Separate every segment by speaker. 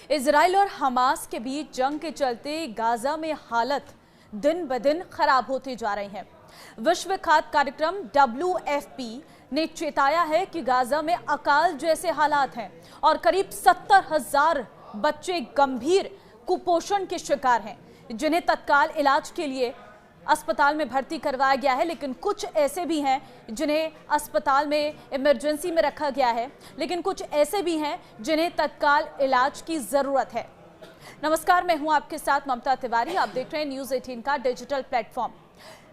Speaker 1: Israel और Hamas के बीच जंग के चलते गाजा में हालत दिन ब दिन खराब होते जा रही है। विश्व खाद्य कार्यक्रम WFP ने चेताया है कि गाजा में अकाल जैसे हालात हैं और करीब 70,000 बच्चे गंभीर कुपोषण के शिकार हैं, जिन्हें तत्काल इलाज के लिए अस्पताल में भर्ती करवाया गया है। लेकिन कुछ ऐसे भी हैं जिन्हें अस्पताल में इमरजेंसी में रखा गया है, लेकिन कुछ ऐसे भी हैं जिन्हें तत्काल इलाज की जरूरत है। नमस्कार, मैं हूं आपके साथ ममता तिवारी। आप देख रहे हैं न्यूज़ 18 का डिजिटल प्लेटफॉर्म।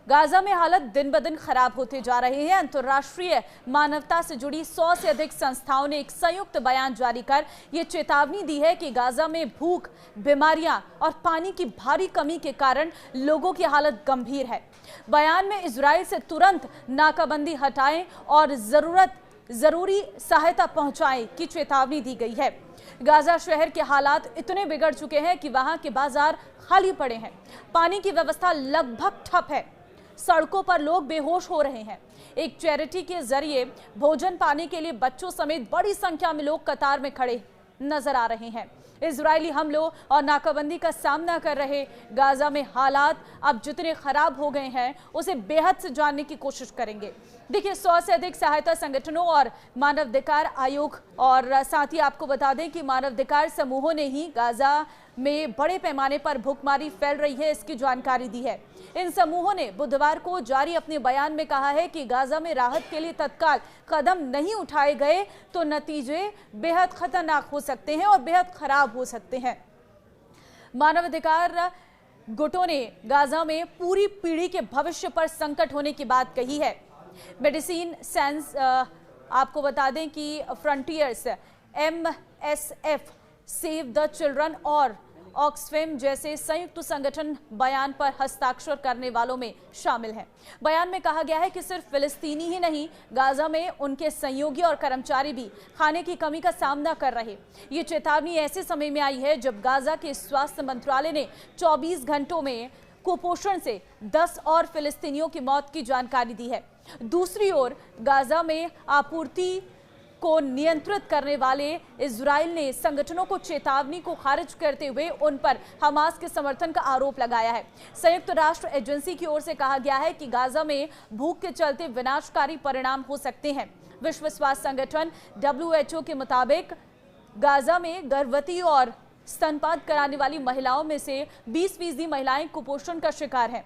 Speaker 1: गाजा में हालत दिन ब दिन खराब होते जा रही है। अंतर्राष्ट्रीय मानवता से जुड़ी 100 से अधिक संस्थाओं ने एक संयुक्त बयान जारी कर ये चेतावनी दी है कि गाजा में भूख, बीमारियां और पानी की भारी कमी के कारण लोगों की हालत गंभीर है। बयान में इजराइल से तुरंत नाकाबंदी हटाएं और जरूरी सहायता पहुंचाएं की चेतावनी दी गई है। गाजा शहर के हालात इतने बिगड़ चुके हैं कि वहां के बाजार खाली पड़े हैं, पानी की व्यवस्था लगभग ठप है, सड़कों पर लोग बेहोश हो रहे हैं। एक चैरिटी के जरिए भोजन पाने के लिए बच्चों समेत बड़ी संख्या में लोग कतार में खड़े नजर आ रहे हैं। इजरायली हमलों और नाकाबंदी का सामना कर रहे गाजा में हालात अब जितने खराब हो गए हैं, उसे बेहद से जानने की कोशिश करेंगे। देखिए, 100 से अधिक सहायता संगठनों और मानवाधिकार आयोग और साथ ही आपको बता दें कि मानवाधिकार समूहों ने ही गाजा में बड़े पैमाने पर भूखमरी फैल रही है, इसकी जानकारी दी है। इन समूहों ने बुधवार को जारी अपने बयान में कहा है कि गाजा में राहत के लिए तत्काल कदम नहीं उठाए गए तो नतीजे बेहद खतरनाक हो सकते हैं और बेहद खराब हो सकते हैं। मानवाधिकार गुटों ने गाजा में पूरी पीढ़ी के भविष्य पर संकट होने की बात कही है। मेडिसिन सेंस आपको बता दें कि frontiers, MSF, save the children और ऑक्सफैम जैसे संयुक्त संगठन बयान पर हस्ताक्षर करने वालों में शामिल हैं। बयान में कहा गया है कि सिर्फ फिलिस्तीनी ही नहीं, गाजा में उनके सहयोगी और कर्मचारी भी खाने की कमी का सामना कर रहे। ये चेतावनी ऐसे समय में आई है जब गाजा के स्वास्थ्य मंत्रालय ने 24 घंटों में कुपोषण से 10 और फिलिस्तीनियों की मौत की जानकारी दी है। दूसरी ओर गाजा में आपूर्ति को नियंत्रित करने वाले इजराइल ने संगठनों को चेतावनी को खारिज करते हुए उन पर हमास के समर्थन का आरोप लगाया है। संयुक्त राष्ट्र एजेंसी की ओर से कहा गया है कि गाजा में भूख के चलते विनाशकारी परिणाम हो सकते हैं। विश्व स्वास्थ्य संगठन WHO के मुताबिक गाजा में गर्भवती और स्तनपान कराने वाली महिलाओं में से 20% महिलाएं कुपोषण का शिकार हैं।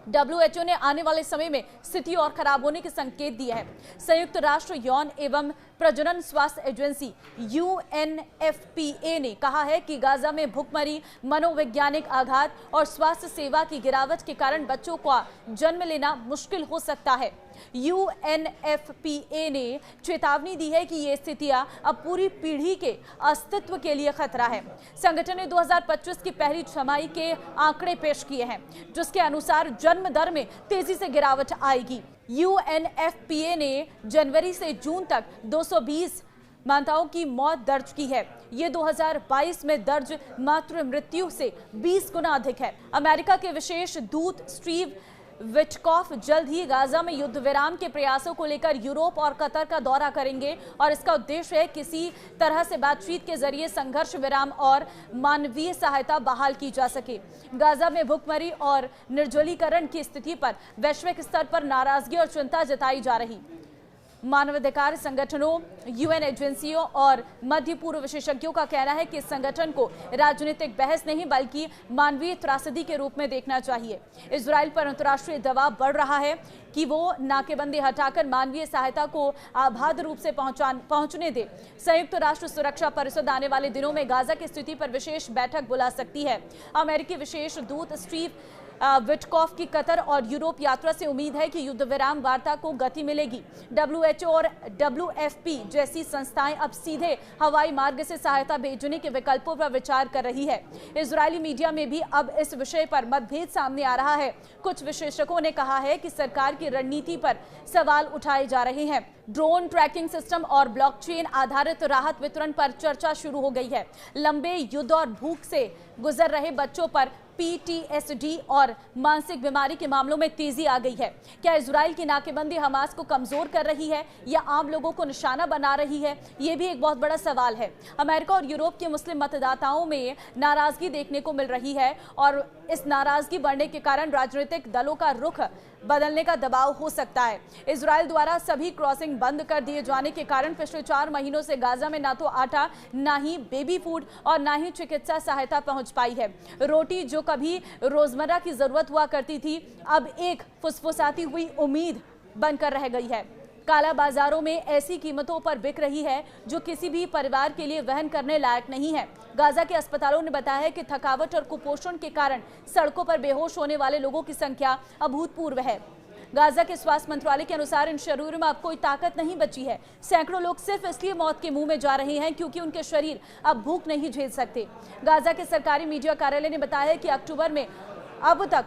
Speaker 1: WHO ने आने वाले समय में स्थिति और खराब होने के संकेत दिए हैं। संयुक्त राष्ट्र यौन एवं प्रजनन स्वास्थ्य एजेंसी UNFPA ने कहा है कि गाजा में भूखमरी, मनोवैज्ञानिक आघात और स्वास्थ्य सेवा की गिरावट के कारण बच्चों का जन्म लेना मुश्किल हो सकता है। UNFPA ने चेतावनी दी है कि ये स्थितियां अब पूरी पीढ़ी के अस्तित्व के लिए खतरा है। संगठन ने 2025 की पहली छमाही के आंकड़े पेश किए हैं, जिसके अनुसार जन्म दर में तेजी से गिरावट आएगी। UNFPA ने जनवरी से जून तक 220 माताओं की मौत दर्ज की है। ये 2022 में दर्ज मातृ मृत्यु से 20 गुना अधिक है। अमेरिका के विशेष दूत स्टीव विटकॉफ जल्द ही गाजा में युद्ध विराम के प्रयासों को लेकर यूरोप और कतर का दौरा करेंगे और इसका उद्देश्य है किसी तरह से बातचीत के जरिए संघर्ष विराम और मानवीय सहायता बहाल की जा सके। गाजा में भूखमरी और निर्जलीकरण की स्थिति पर वैश्विक स्तर पर नाराजगी और चिंता जताई जा रही। मानवाधिकार संगठनों, UN एजेंसियों और मध्य पूर्व विशेषज्ञों का कहना है कि इस संगठन को राजनीतिक बहस नहीं बल्कि मानवीय त्रासदी के रूप में देखना चाहिए। इजराइल पर अंतर्राष्ट्रीय दबाव बढ़ रहा है कि वो नाकेबंदी हटाकर मानवीय सहायता को अबाध रूप से पहुंचने दे। संयुक्त राष्ट्र सुरक्षा परिषद आने वाले दिनों में गाजा की स्थिति पर विशेष बैठक बुला सकती है। अमेरिकी विशेष दूत स्टीव विटकॉफ की कतर और यूरोप यात्रा से उम्मीद है कि युद्ध विराम वार्ता को गति मिलेगी। WHO और WFP जैसी संस्थाएं अब सीधे हवाई मार्ग से सहायता भेजने के विकल्पों पर विचार कर रही है। इजरायली मीडिया में भी अब इस विषय पर मतभेद सामने आ रहा है। कुछ विशेषज्ञों ने कहा है कि सरकार की रणनीति पर सवाल उठाए जा रहे हैं। ड्रोन ट्रैकिंग सिस्टम और ब्लॉकचेन आधारित राहत वितरण पर चर्चा शुरू हो गई है। लंबे युद्ध और भूख से गुजर रहे बच्चों पर PTSD और मानसिक बीमारी के मामलों में तेजी आ गई है। क्या इजराइल की नाकेबंदी हमास को कमजोर कर रही है या आम लोगों को निशाना बना रही है? ये भी एक बहुत बड़ा सवाल है। अमेरिका और यूरोप के मुस्लिम मतदाताओं में नाराजगी देखने को मिल रही है और इस नाराजगी बढ़ने के कारण राजनीतिक दलों का रुख बदलने का दबाव हो सकता है। इजराइल द्वारा सभी क्रॉसिंग बंद कर दिए जाने के कारण पिछले 4 महीनों से गाजा में ना तो आटा, ना ही बेबी फूड और ना ही चिकित्सा सहायता पहुंच पाई है। रोटी जो कभी रोजमर्रा की जरूरत हुआ करती थी, अब एक फुसफुसाती हुई उम्मीद बनकर रह गई है। काला बाजारों में ऐसी कीमतों पर बिक रही है जो किसी भी परिवार के लिए वहन करने लायक नहीं है। गाजा के अस्पतालों ने बताया है कि थकावट और कुपोषण के कारण सड़कों पर बेहोश होने वाले लोगों की संख्या अभूतपूर्व है। गाजा के स्वास्थ्य मंत्रालय के अनुसार इन शरीरों में अब कोई ताकत नहीं बची है। सैकड़ों लोग सिर्फ इसलिए मौत के मुंह में जा रहे हैं क्योंकि उनके शरीर अब भूख नहीं झेल सकते। गाजा के सरकारी मीडिया कार्यालय ने बताया है कि अक्टूबर में अब तक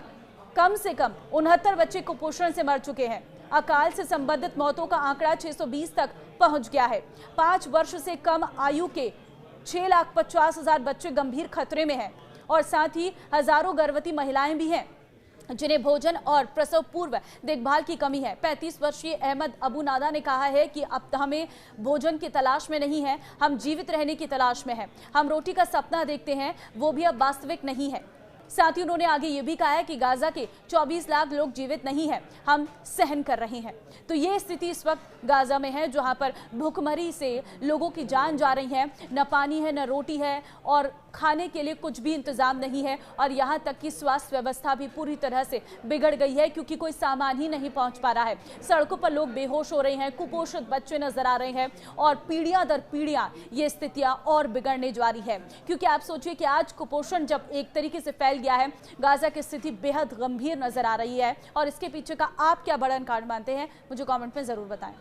Speaker 1: कम से कम 69 बच्चे कुपोषण से मर चुके हैं। अकाल से संबंधित मौतों का आंकड़ा 620 तक पहुंच गया है। 5 वर्ष से कम आयु के 6,50,000 बच्चे गंभीर खतरे में हैं और साथ ही हजारों गर्भवती महिलाएं भी हैं जिन्हें भोजन और प्रसव पूर्व देखभाल की कमी है। 35 वर्षीय अहमद अबू नादा ने कहा है कि अब हमें भोजन की तलाश में नहीं है, हम जीवित रहने की तलाश में हैं। हम रोटी का सपना देखते हैं, वो भी अब वास्तविक नहीं है। साथ ही उन्होंने आगे ये भी कहा है कि गाजा के 24 लाख लोग जीवित नहीं हैं, हम सहन कर रहे हैं। तो ये स्थिति इस वक्त गाजा में है जहां पर भूखमरी से लोगों की जान जा रही है। न पानी है, न रोटी है और खाने के लिए कुछ भी इंतजाम नहीं है और यहाँ तक कि स्वास्थ्य व्यवस्था भी पूरी तरह से बिगड़ गई है क्योंकि कोई सामान ही नहीं पहुँच पा रहा है। सड़कों पर लोग बेहोश हो रहे हैं, कुपोषित बच्चे नजर आ रहे हैं और पीढ़ियां दर पीढ़ियां ये स्थितियां और बिगड़ने जा रही है। क्योंकि आप सोचिए कि आज कुपोषण जब एक तरीके से फैल गया है, गाजा की स्थिति बेहद गंभीर नजर आ रही है और इसके पीछे का आप क्या बड़ा कारण मानते हैं, मुझे कमेंट में जरूर बताएं।